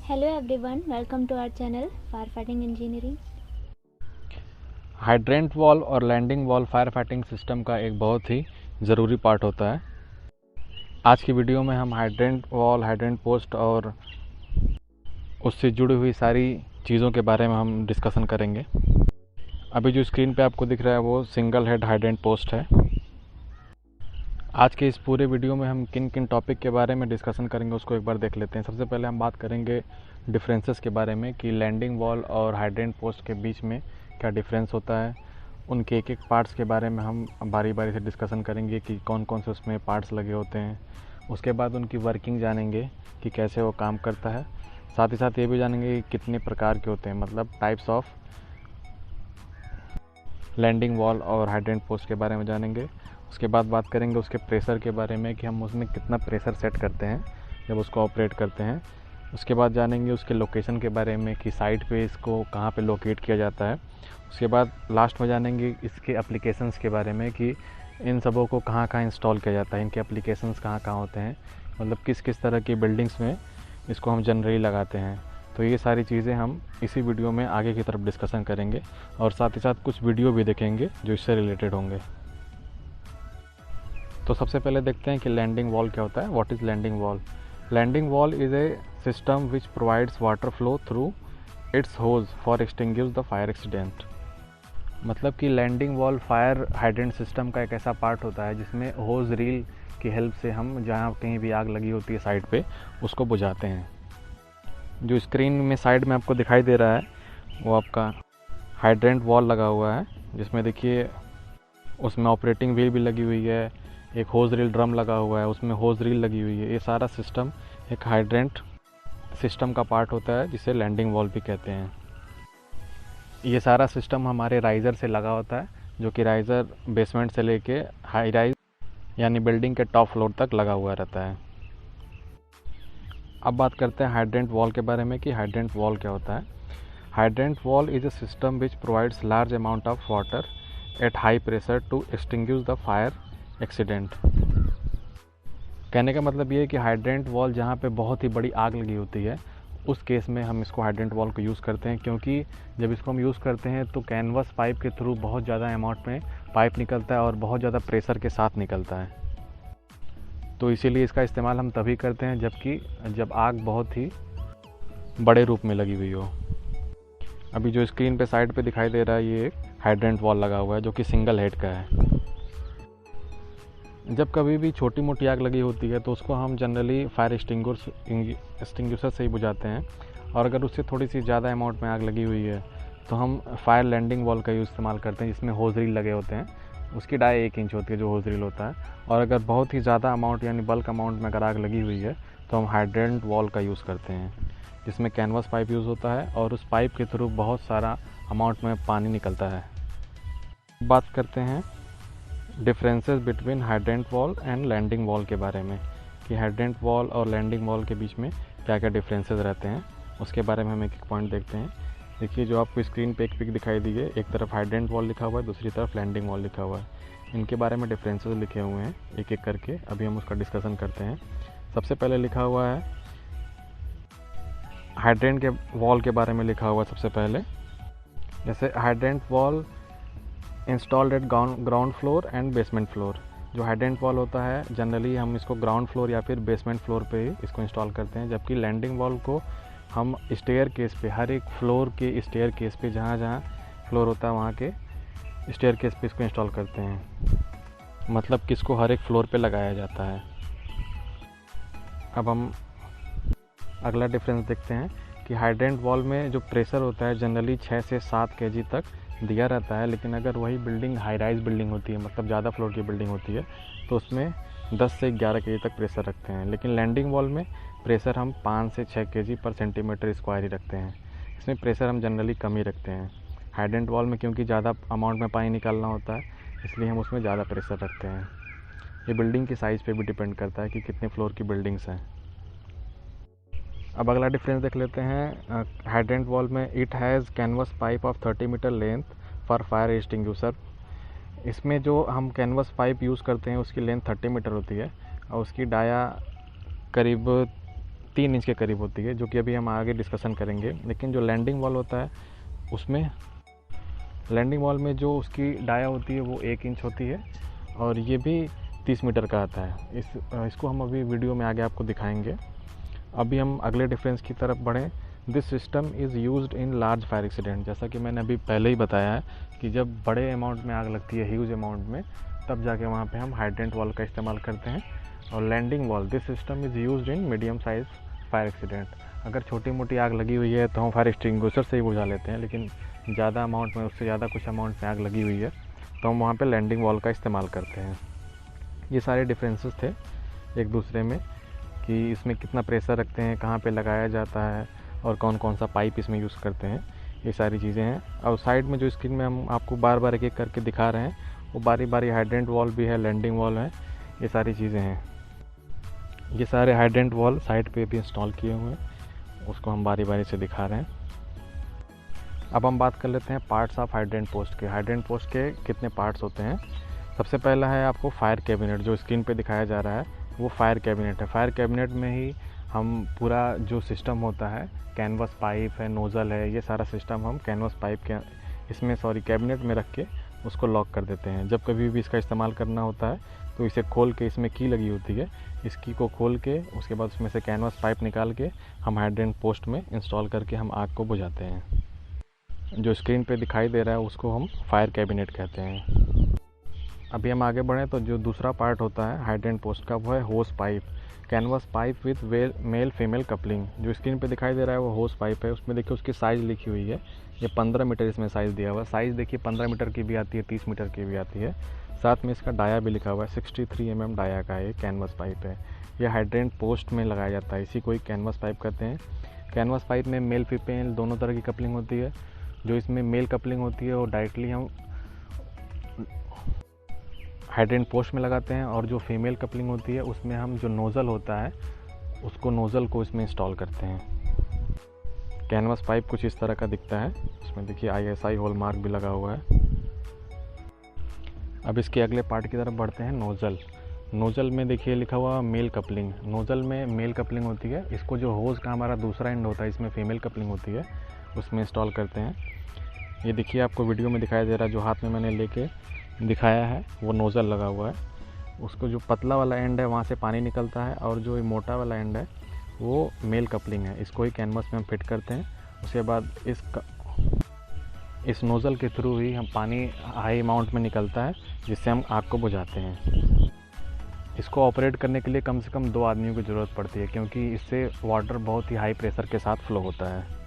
Hello everyone, welcome to our channel Firefighting Engineering। Hydrant wall और landing wall fire fighting system का एक बहुत ही ज़रूरी पार्ट होता है। आज की वीडियो में हम हाइड्रेंट वॉल, हाइड्रेंट पोस्ट और उससे जुड़ी हुई सारी चीज़ों के बारे में हम डिस्कशन करेंगे। अभी जो स्क्रीन पे आपको दिख रहा है वो सिंगल हेड हाइड्रेंट पोस्ट है। आज के इस पूरे वीडियो में हम किन किन टॉपिक के बारे में डिस्कशन करेंगे उसको एक बार देख लेते हैं। सबसे पहले हम बात करेंगे डिफरेंसेस के बारे में कि लैंडिंग वॉल और हाइड्रेंट पोस्ट के बीच में क्या डिफरेंस होता है। उनके एक एक पार्ट्स के बारे में हम बारी बारी से डिस्कशन करेंगे कि कौन कौन से उसमें पार्ट्स लगे होते हैं। उसके बाद उनकी वर्किंग जानेंगे कि कैसे वो काम करता है। साथ ही साथ ये भी जानेंगे कि कितने प्रकार के होते हैं, मतलब टाइप्स ऑफ लैंडिंग वॉल और हाइड्रेंट पोस्ट के बारे में जानेंगे। उसके बाद बात करेंगे उसके प्रेशर के बारे में कि हम उसमें कितना प्रेशर सेट करते हैं जब उसको ऑपरेट करते हैं। उसके बाद जानेंगे उसके लोकेशन के बारे में कि साइट पे इसको कहाँ पे लोकेट किया जाता है। उसके बाद लास्ट में जानेंगे इसके एप्लीकेशंस के बारे में कि इन सबों को कहाँ कहाँ इंस्टॉल किया जाता है, इनके एप्लीकेशंस कहाँ कहाँ होते हैं, मतलब किस किस तरह की बिल्डिंग्स में इसको हम जनरली लगाते हैं। तो ये सारी चीज़ें हम इसी वीडियो में आगे की तरफ डिस्कशन करेंगे और साथ ही साथ कुछ वीडियो भी देखेंगे जो इससे रिलेटेड होंगे। तो सबसे पहले देखते हैं कि लैंडिंग वॉल क्या होता है। What is landing wall? Landing wall is a system which provides water flow through its hose for extinguish the fire accident. मतलब कि landing wall fire hydrant system का एक ऐसा पार्ट होता है जिसमें होज रील की हेल्प से हम जहाँ कहीं भी आग लगी होती है साइड पे उसको बुझाते हैं। जो स्क्रीन में साइड में आपको दिखाई दे रहा है वो आपका हाइड्रेंट वॉल लगा हुआ है, जिसमें देखिए उसमें ऑपरेटिंग व्हील भी लगी हुई है, एक होज रील ड्रम लगा हुआ है, उसमें होज रील लगी हुई है। ये सारा सिस्टम एक हाइड्रेंट सिस्टम का पार्ट होता है जिसे लैंडिंग वॉल भी कहते हैं। ये सारा सिस्टम हमारे राइज़र से लगा होता है, जो कि राइज़र बेसमेंट से लेके हाई राइज यानी बिल्डिंग के टॉप फ्लोर तक लगा हुआ रहता है। अब बात करते हैं हाइड्रेंट वॉल के बारे में कि हाइड्रेंट वॉल क्या होता है। Hydrant wall is a system which provides large amount of water at high pressure to extinguish the fire accident. कहने का मतलब ये है कि हाइड्रेंट वॉल जहाँ पे बहुत ही बड़ी आग लगी होती है उस केस में हम इसको हाइड्रेंट वॉल को यूज़ करते हैं, क्योंकि जब इसको हम यूज़ करते हैं तो कैनवस पाइप के थ्रू बहुत ज़्यादा अमाउंट में पाइप निकलता है और बहुत ज़्यादा प्रेशर के साथ निकलता है। तो इसीलिए इसका इस्तेमाल हम तभी करते हैं जब आग बहुत ही बड़े रूप में लगी हुई हो। अभी जो स्क्रीन पे साइड पे दिखाई दे रहा है ये एक हाइड्रेंट वॉल लगा हुआ है जो कि सिंगल हेड का है। जब कभी भी छोटी मोटी आग लगी होती है तो उसको हम जनरली फायर एक्सटिंग्विशर से ही बुझाते हैं, और अगर उससे थोड़ी सी ज़्यादा अमाउंट में आग लगी हुई है तो हम फायर लैंडिंग वॉल का इस्तेमाल करते हैं, जिसमें होज रील लगे होते हैं। उसकी डाई 1 इंच होती है जो होज रील होता है। और अगर बहुत ही ज़्यादा अमाउंट यानी बल्क अमाउंट में अगर आग लगी हुई है तो हम हाइड्रेंट वॉल का यूज़ करते हैं, जिसमें कैनवस पाइप यूज़ होता है और उस पाइप के थ्रू बहुत सारा अमाउंट में पानी निकलता है। बात करते हैं differences between hydrant wall and landing wall के बारे में कि हाइड्रेंट वॉल और लैंडिंग वॉल के बीच में क्या क्या डिफरेंसेस रहते हैं, उसके बारे में हम एक एक पॉइंट देखते हैं। देखिए जो आपको स्क्रीन पे एक पिक दिखाई दी है, एक तरफ हाइड्रेंट वॉल लिखा हुआ है, दूसरी तरफ लैंडिंग वॉल लिखा हुआ है। इनके बारे में डिफरेंसेस लिखे हुए हैं एक एक करके, अभी हम उसका डिस्कशन करते हैं। सबसे पहले लिखा हुआ है हाइड्रेंट के वॉल के बारे में लिखा हुआ है सबसे पहले। जैसे hydrant wall installed eight ground floor and basement floor. जो हाइड्रेंट वॉल होता है जनरली हम इसको ग्राउंड फ्लोर या फिर बेसमेंट फ्लोर पे ही इसको इंस्टॉल करते हैं, जबकि लैंडिंग वॉल को हम स्टेयर केस पे, हर एक फ्लोर के स्टेयर केस पे, जहाँ जहाँ फ्लोर होता है वहाँ के स्टेयर केस पे इसको इंस्टॉल करते हैं, मतलब कि इसको हर एक फ्लोर पे लगाया जाता है। अब हम अगला डिफरेंस देखते हैं कि हाइड्रेंट वॉल में जो प्रेशर होता है जनरली 6 से 7 kg तक दिया रहता है, लेकिन अगर वही बिल्डिंग हाई राइज बिल्डिंग होती है, मतलब ज़्यादा फ्लोर की बिल्डिंग होती है, तो उसमें 10 से 11 kg तक प्रेशर रखते हैं। लेकिन लैंडिंग वॉल में प्रेशर हम 5 से 6 kg पर सेंटीमीटर स्क्वायर ही रखते हैं। इसमें प्रेशर हम जनरली कम ही रखते हैं। हाइड्रेंट वॉल में क्योंकि ज़्यादा अमाउंट में पानी निकालना होता है इसलिए हम उसमें ज़्यादा प्रेशर रखते हैं। ये बिल्डिंग की साइज़ पे भी डिपेंड करता है कि कितने फ्लोर की बिल्डिंग्स हैं। अब अगला डिफरेंस देख लेते हैं। हाइड्रेंट वॉल में it has canvas pipe of 30 metre length for fire extinguisher. इसमें जो हम कैनवस पाइप यूज़ करते हैं उसकी लेंथ 30 मीटर होती है और उसकी डाया करीब 3 इंच के करीब होती है, जो कि अभी हम आगे डिस्कशन करेंगे। लेकिन जो लैंडिंग वॉल होता है उसमें, लैंडिंग वॉल में जो उसकी डाया होती है वो 1 इंच होती है और ये भी 30 मीटर का आता है। इसको हम अभी वीडियो में आगे आपको दिखाएंगे। अभी हम अगले डिफरेंस की तरफ बढ़ें। This system is used in large fire accident. जैसा कि मैंने अभी पहले ही बताया है कि जब बड़े अमाउंट में आग लगती है, ह्यूज अमाउंट में, तब जाके वहाँ पे हम हाइड्रेंट वॉल का इस्तेमाल करते हैं। और landing wall, this system is used in medium size fire accident. अगर छोटी मोटी आग लगी हुई है तो हम फायर एक्सटिंग्विशर से ही बुझा लेते हैं, लेकिन ज़्यादा अमाउंट में, उससे ज़्यादा कुछ अमाउंट में आग लगी हुई है तो हम वहाँ पे लैंडिंग वॉल का इस्तेमाल करते हैं। ये सारे डिफरेंसेस थे एक दूसरे में, कि इसमें कितना प्रेशर रखते हैं, कहाँ पे लगाया जाता है और कौन कौन सा पाइप इसमें यूज़ करते हैं, ये सारी चीज़ें हैं। और साइड में जो स्क्रीन में हम आपको बार बार एक एक करके दिखा रहे हैं, वो बारी बारी हाइड्रेंट वॉल भी है, लैंडिंग वॉल है, ये सारी चीज़ें हैं। ये सारे हाइड्रेंट वॉल साइड पे भी इंस्टॉल किए हुए हैं, उसको हम बारी बारी से दिखा रहे हैं। अब हम बात कर लेते हैं पार्ट्स ऑफ हाइड्रेंट पोस्ट के। हाइड्रेंट पोस्ट के कितने पार्ट्स होते हैं। सबसे पहला है आपको फायर कैबिनेट, जो स्क्रीन पे दिखाया जा रहा है वो फायर कैबिनेट है। फायर कैबिनेट में ही हम पूरा जो सिस्टम होता है, कैनवस पाइप है, नोज़ल है, ये सारा सिस्टम हम कैनवस पाइप के इसमें कैबिनेट में रख के उसको लॉक कर देते हैं। जब कभी भी इसका इस्तेमाल करना होता है तो इसे खोल के, इसमें की लगी होती है, इस की को खोल के उसके बाद उसमें से कैनवस पाइप निकाल के हम हाइड्रेंट पोस्ट में इंस्टॉल करके हम आग को बुझाते हैं। जो स्क्रीन पे दिखाई दे रहा है उसको हम फायर कैबिनेट कहते हैं। अभी हम आगे बढ़ें तो जो दूसरा पार्ट होता है हाइड्रेंट पोस्ट का वो है होस pipe, canvas pipe with male female coupling. जो स्क्रीन पे दिखाई दे रहा है वो होस पाइप है। उसमें देखिए उसकी साइज़ लिखी हुई है, ये 15 मीटर इसमें साइज़ दिया हुआ है। साइज़ देखिए 15 मीटर की भी आती है, 30 मीटर की भी आती है। साथ में इसका डाया भी लिखा हुआ है, 63 mm डाया का ये कैनवस पाइप है। ये हाइड्रेंट पोस्ट में लगाया जाता है, इसी को ही कैनवस पाइप कहते हैं। कैनवस पाइप में मेल फीमेल दोनों तरह की कपलिंग होती है। जो इसमें मेल कपलिंग होती है वो डायरेक्टली हम हाइड्रेंट पोस्ट में लगाते हैं, और जो फीमेल कपलिंग होती है उसमें हम जो नोज़ल होता है उसको, नोज़ल को इसमें इंस्टॉल करते हैं। कैनवस पाइप कुछ इस तरह का दिखता है, इसमें देखिए ISI हॉलमार्क भी लगा हुआ है। अब इसके अगले पार्ट की तरफ बढ़ते हैं, नोज़ल। नोज़ल में देखिए लिखा हुआ मेल कपलिंग। नोज़ल में मेल कपलिंग होती है, इसको जो होज़ का हमारा दूसरा एंड होता है इसमें फीमेल कपलिंग होती है, उसमें इंस्टॉल करते हैं। ये देखिए आपको वीडियो में दिखाई दे रहा है, जो हाथ में मैंने लेके दिखाया है वो नोज़ल लगा हुआ है। उसको जो पतला वाला एंड है वहाँ से पानी निकलता है, और जो मोटा वाला एंड है वो मेल कपलिंग है। इसको ही कैनवस में हम फिट करते हैं। उसके बाद इस नोज़ल के थ्रू ही हम पानी हाई अमाउंट में निकलता है, जिससे हम आग को बुझाते हैं। इसको ऑपरेट करने के लिए कम से कम 2 आदमियों की ज़रूरत पड़ती है, क्योंकि इससे वाटर बहुत ही हाई प्रेशर के साथ फ्लो होता है।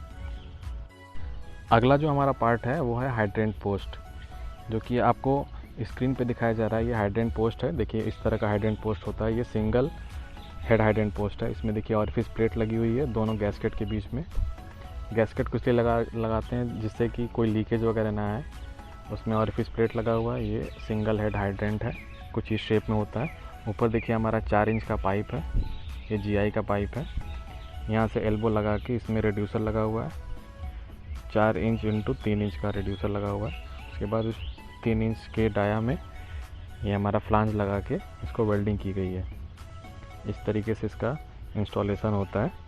अगला जो हमारा पार्ट है वो है हाइड्रेंट पोस्ट, जो कि आपको स्क्रीन पे दिखाया जा रहा है। ये हाइड्रेंट पोस्ट है, देखिए इस तरह का हाइड्रेंट पोस्ट होता है। ये सिंगल हेड हाइड्रेंट पोस्ट है। इसमें देखिए ऑरिफिस प्लेट लगी हुई है दोनों गैस्केट के बीच में। गैस्केट को इसलिए लगाते हैं जिससे कि कोई लीकेज वगैरह ना आए। उसमें ऑरिफिस प्लेट लगा हुआ है। ये सिंगल हेड हाइड्रेंट है, कुछ इस शेप में होता है। ऊपर देखिए हमारा 4 इंच का पाइप है, ये GI का पाइप है। यहाँ से एल्बो लगा के इसमें रिड्यूसर लगा हुआ है, 4 इंच इंटू 3 इंच का रिड्यूसर लगा हुआ है। उसके बाद उस 3 इंच के डाया में ये हमारा फ्लांज लगा के इसको वेल्डिंग की गई है। इस तरीके से इसका इंस्टॉलेशन होता है।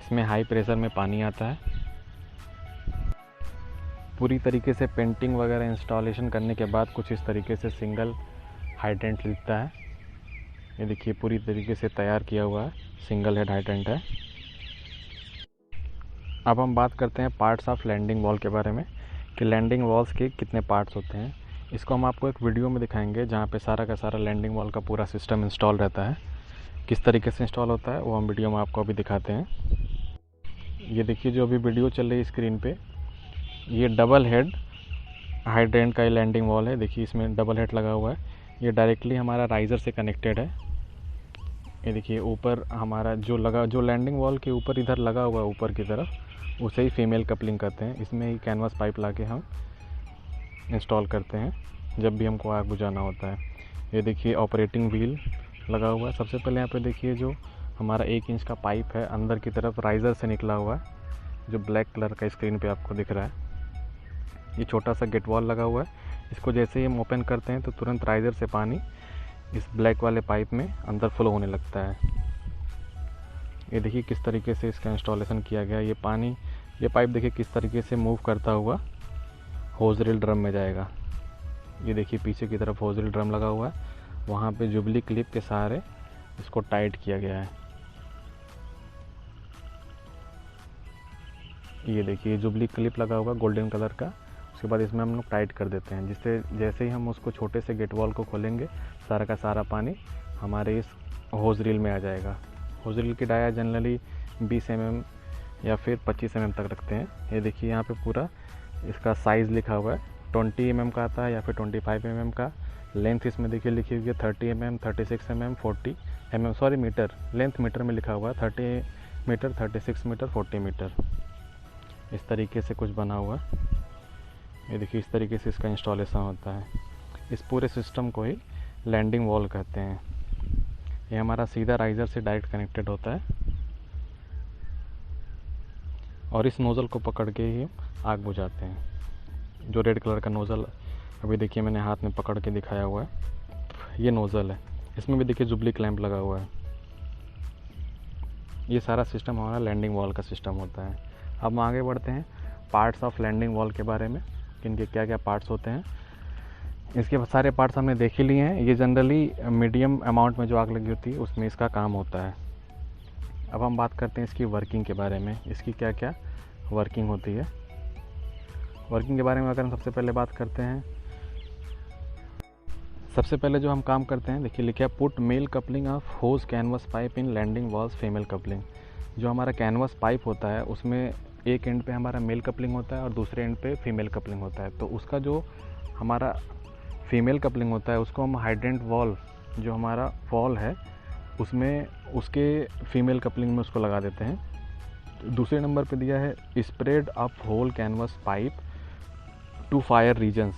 इसमें हाई प्रेशर में पानी आता है। पूरी तरीके से पेंटिंग वगैरह इंस्टॉलेशन करने के बाद कुछ इस तरीके से सिंगल हाइड्रेंट दिखता है। ये देखिए पूरी तरीके से तैयार किया हुआ है, सिंगल हेड हाइड्रेंट है। अब हम बात करते हैं पार्ट्स ऑफ लैंडिंग वॉल के बारे में, कि लैंडिंग वॉल्स के कितने पार्ट्स होते हैं। इसको हम आपको एक वीडियो में दिखाएंगे, जहाँ पे सारा का सारा लैंडिंग वॉल का पूरा सिस्टम इंस्टॉल रहता है। किस तरीके से इंस्टॉल होता है वो हम वीडियो में आपको अभी दिखाते हैं। ये देखिए जो अभी वीडियो चल रही है स्क्रीन पे, ये डबल हेड हाइड्रेंट का लैंडिंग वॉल है। देखिए इसमें डबल हेड लगा हुआ है। ये डायरेक्टली हमारा राइज़र से कनेक्टेड है। ये देखिए ऊपर हमारा जो लैंडिंग वॉल के ऊपर इधर लगा हुआ है ऊपर की तरफ, उसे ही फीमेल कपलिंग कहते हैं। इसमें ही कैनवस पाइप लाके हम इंस्टॉल करते हैं जब भी हमको आग बुझाना होता है। ये देखिए ऑपरेटिंग व्हील लगा हुआ है। सबसे पहले यहाँ पे देखिए जो हमारा 1 इंच का पाइप है अंदर की तरफ राइज़र से निकला हुआ है, जो ब्लैक कलर का स्क्रीन पे आपको दिख रहा है। ये छोटा सा गेट वॉल लगा हुआ है। इसको जैसे ही हम ओपन करते हैं तो तुरंत राइज़र से पानी इस ब्लैक वाले पाइप में अंदर फ्लो होने लगता है। ये देखिए किस तरीके से इसका इंस्टॉलेशन किया गया। ये पाइप देखिए किस तरीके से मूव करता हुआ होज रील ड्रम में जाएगा। ये देखिए पीछे की तरफ होज रील ड्रम लगा हुआ है, वहाँ पे जुबली क्लिप के सहारे इसको टाइट किया गया है। ये देखिए जुबली क्लिप लगा हुआ गोल्डन कलर का। उसके बाद इसमें हम लोग टाइट कर देते हैं, जिससे जैसे ही हम उसको छोटे से गेट वॉल को खोलेंगे सारा का सारा पानी हमारे इस होज रील में आ जाएगा। होज रील की डाया जनरली 20 mm या फिर 25 mm तक रखते हैं। ये देखिए यहाँ पे पूरा इसका साइज़ लिखा हुआ है, 20 mm का आता है या फिर 25 mm का। लेंथ इसमें देखिए लिखी हुई है 30 mm, 36 mm, 40 mm, sorry metre, length metre में लिखा हुआ है 30 मीटर, 36 मीटर, 40 मीटर। इस तरीके से कुछ बना हुआ है। ये देखिए इस तरीके से इसका इंस्टॉलेशन होता है। इस पूरे सिस्टम को ही लैंडिंग वॉल कहते हैं। ये हमारा सीधा राइज़र से डायरेक्ट कनेक्टेड होता है और इस नोज़ल को पकड़ के ही आग बुझाते हैं। जो रेड कलर का नोज़ल अभी देखिए मैंने हाथ में पकड़ के दिखाया हुआ है, ये नोज़ल है। इसमें भी देखिए जुबली क्लैंप लगा हुआ है। ये सारा सिस्टम हमारा लैंडिंग वॉल का सिस्टम होता है। अब हम आगे बढ़ते हैं पार्ट्स ऑफ लैंडिंग वॉल के बारे में, कि इनके क्या क्या पार्ट्स होते हैं। इसके सारे पार्ट्स हमने देख ही लिए हैं। ये जनरली मीडियम अमाउंट में जो आग लगी होती है उसमें इसका काम होता है। अब हम बात करते हैं इसकी वर्किंग के बारे में, इसकी क्या क्या वर्किंग होती है। वर्किंग के बारे में अगर हम सबसे पहले बात करते हैं, सबसे पहले जो हम काम करते हैं देखिए लिखा है put male coupling of hose canvas pipe in landing walls female coupling. जो हमारा कैनवस पाइप होता है उसमें एक एंड पे हमारा मेल कपलिंग होता है और दूसरे एंड पे फीमेल कपलिंग होता है। तो उसका जो हमारा फीमेल कपलिंग होता है उसको हम हाइड्रेंट वॉल, जो हमारा वॉल है उसमें उसके फीमेल कपलिंग में उसको लगा देते हैं। दूसरे नंबर पे दिया है spread up whole canvas pipe to fire regions.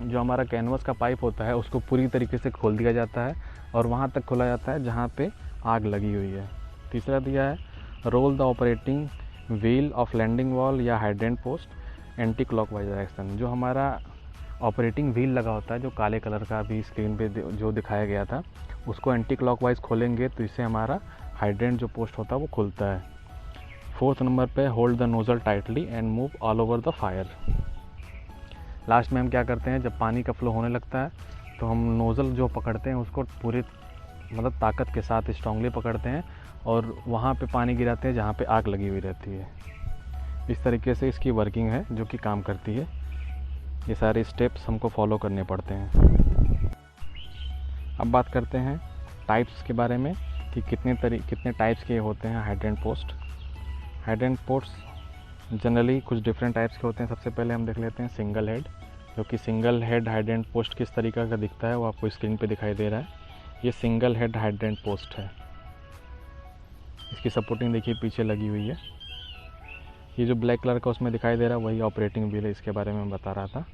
जो हमारा कैनवस का पाइप होता है उसको पूरी तरीके से खोल दिया जाता है और वहाँ तक खोला जाता है जहाँ पे आग लगी हुई है। तीसरा दिया है roll the operating wheel of landing valve या hydrant post anti clockwise direction. जो हमारा ऑपरेटिंग व्हील लगा होता है, जो काले कलर का अभी स्क्रीन पे जो दिखाया गया था, उसको एंटी क्लॉकवाइज खोलेंगे तो इससे हमारा हाइड्रेंट जो पोस्ट होता है वो खुलता है। फोर्थ नंबर पे hold the nozzle tightly and move all over the fire. Last में हम क्या करते हैं, जब पानी का फ्लो होने लगता है तो हम नोज़ल जो पकड़ते हैं उसको पूरी मतलब ताकत के साथ स्ट्रांगली पकड़ते हैं और वहाँ पे पानी गिराते हैं जहाँ पे आग लगी हुई रहती है। इस तरीके से इसकी वर्किंग है जो कि काम करती है। ये सारे स्टेप्स हमको फॉलो करने पड़ते हैं। अब बात करते हैं टाइप्स के बारे में कि कितने टाइप्स के होते हैं hydrant post. Hydrant post generally कुछ डिफरेंट टाइप्स के होते हैं। सबसे पहले हम देख लेते हैं सिंगल हेड, जो कि सिंगल हेड हाइड्रेंट पोस्ट किस तरीके का दिखता है वो आपको स्क्रीन पे दिखाई दे रहा है। ये सिंगल हेड हाइड्रेंट पोस्ट है। इसकी सपोर्टिंग देखिए पीछे लगी हुई है। ये जो ब्लैक कलर का उसमें दिखाई दे रहा है वही ऑपरेटिंग व्हील है, इसके बारे में मैं बता रहा था।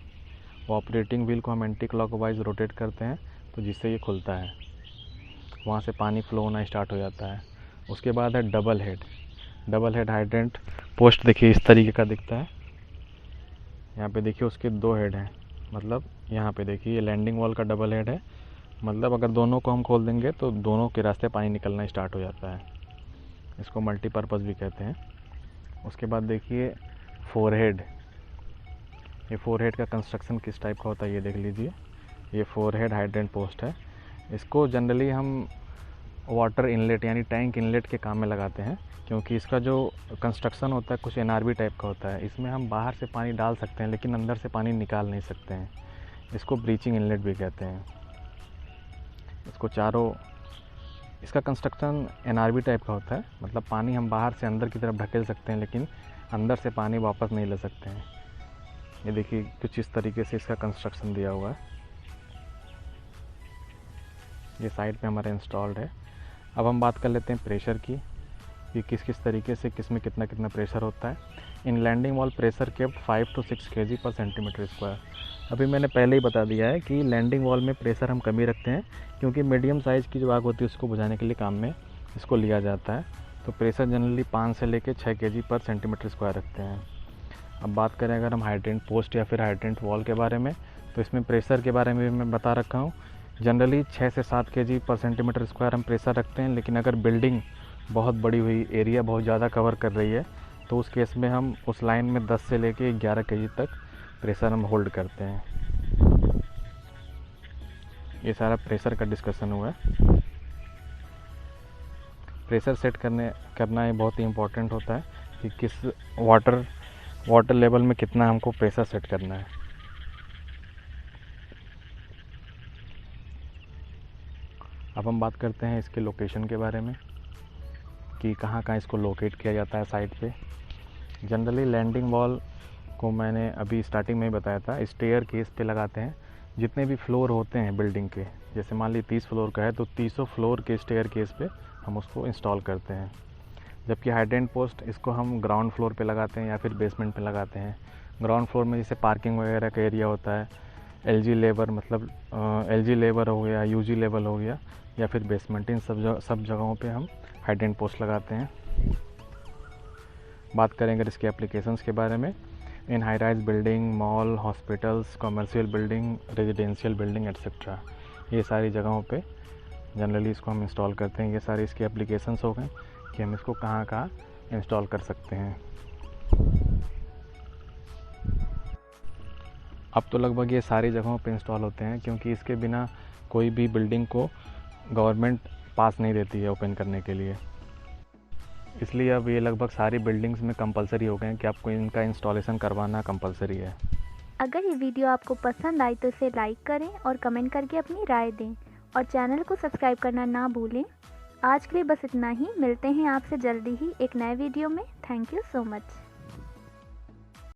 वो ऑपरेटिंग व्हील को हम एंटी क्लॉकवाइज रोटेट करते हैं तो जिससे ये खुलता है, वहाँ से पानी फ्लो होना स्टार्ट हो जाता है। उसके बाद है double head. Double head hydrant post देखिए इस तरीके का दिखता है। यहाँ पे देखिए उसके दो हेड हैं, मतलब यहाँ पे देखिए ये लैंडिंग वॉल का डबल हेड है, मतलब अगर दोनों को हम खोल देंगे तो दोनों के रास्ते पानी निकलना स्टार्ट हो जाता है। इसको मल्टीपर्पज़ भी कहते हैं। उसके बाद देखिए फोरहेड। ये फोरहेड का कंस्ट्रक्शन किस टाइप का होता है ये देख लीजिए। ये फोरहेड हाइड्रेंट पोस्ट है। इसको जनरली हम वाटर इनलेट यानी टैंक इनलेट के काम में लगाते हैं, क्योंकि इसका जो कंस्ट्रक्शन होता है कुछ एनआरबी टाइप का होता है। इसमें हम बाहर से पानी डाल सकते हैं लेकिन अंदर से पानी निकाल नहीं सकते हैं। इसको ब्रीचिंग इनलेट भी कहते हैं। इसको चारों इसका कंस्ट्रक्शन एनआरबी टाइप का होता है, मतलब पानी हम बाहर से अंदर की तरफ ढकेल सकते हैं लेकिन अंदर से पानी वापस नहीं ले सकते हैं। ये देखिए कुछ इस तरीके से इसका कंस्ट्रक्शन दिया हुआ है। ये साइड पे हमारा इंस्टॉल्ड है। अब हम बात कर लेते हैं प्रेशर की, कि किस किस तरीके से किस में कितना कितना प्रेशर होता है। In landing wall pressure kept 5 to 6 kg पर सेंटीमीटर स्क्वायर। अभी मैंने पहले ही बता दिया है कि लैंडिंग वॉल में प्रेशर हम कम ही रखते हैं, क्योंकि मीडियम साइज़ की जो आग होती है उसको बुझाने के लिए काम में इसको लिया जाता है। तो प्रेशर जनरली 5 से लेकर 6 kg पर सेंटीमीटर स्क्वायर रखते हैं। अब बात करें अगर हम हाइड्रेंट पोस्ट या फिर हाइड्रेंट वॉल के बारे में, तो इसमें प्रेशर के बारे में भी मैं बता रखा हूँ। जनरली 6 से 7 kg पर सेंटीमीटर स्क्वायर हम प्रेशर रखते हैं, लेकिन अगर बिल्डिंग बहुत बड़ी हुई, एरिया बहुत ज़्यादा कवर कर रही है, तो उस केस में हम उस लाइन में 10 से लेके 11 kg तक प्रेशर हम होल्ड करते हैं। ये सारा प्रेशर का डिस्कशन हुआ है। प्रेशर सेट करना ये बहुत ही इम्पोर्टेंट होता है कि किस वाटर लेवल में कितना हमको प्रेशर सेट करना है। अब हम बात करते हैं इसके लोकेशन के बारे में कि कहाँ कहाँ इसको लोकेट किया जाता है साइट पे। जनरली लैंडिंग वॉल को मैंने अभी स्टार्टिंग में ही बताया था, स्टेयर केस पे लगाते हैं। जितने भी फ्लोर होते हैं बिल्डिंग के, जैसे मान ली 30 फ्लोर का है तो 30 फ्लोर के स्टेयर केस पे हम उसको इंस्टॉल करते हैं। जबकि हाइड्रेंट पोस्ट इसको हम ग्राउंड फ्लोर पे लगाते हैं या फिर बेसमेंट पे लगाते हैं। ग्राउंड फ्लोर में जैसे पार्किंग वगैरह का एरिया होता है, एलजी लेबर मतलब एलजी लेबर हो गया, यूजी लेवल हो गया, या फिर बेसमेंट, इन सब जगहों पे हम हाइड्रेंट पोस्ट लगाते हैं। बात करें अगर इसके एप्लीकेशंस के बारे में, इन high rise building, mall, hospitals, commercial building, residential building etcetera, ये सारी जगहों पे जनरली इसको हम इंस्टॉल करते हैं। ये सारे इसके एप्लीकेशंस हो गए कि हम इसको कहाँ कहाँ इंस्टॉल कर सकते हैं। अब तो लगभग ये सारी जगहों पे इंस्टॉल होते हैं, क्योंकि इसके बिना कोई भी बिल्डिंग को गवर्नमेंट पास नहीं देती है ओपन करने के लिए। इसलिए अब ये लगभग सारी बिल्डिंग्स में कंपलसरी हो गए हैं कि आपको इनका इंस्टॉलेशन करवाना कंपलसरी है। अगर ये वीडियो आपको पसंद आई तो इसे लाइक करें और कमेंट करके अपनी राय दें और चैनल को सब्सक्राइब करना ना भूलें। आज के लिए बस इतना ही, मिलते हैं आपसे जल्दी ही एक नए वीडियो में। Thank you so much.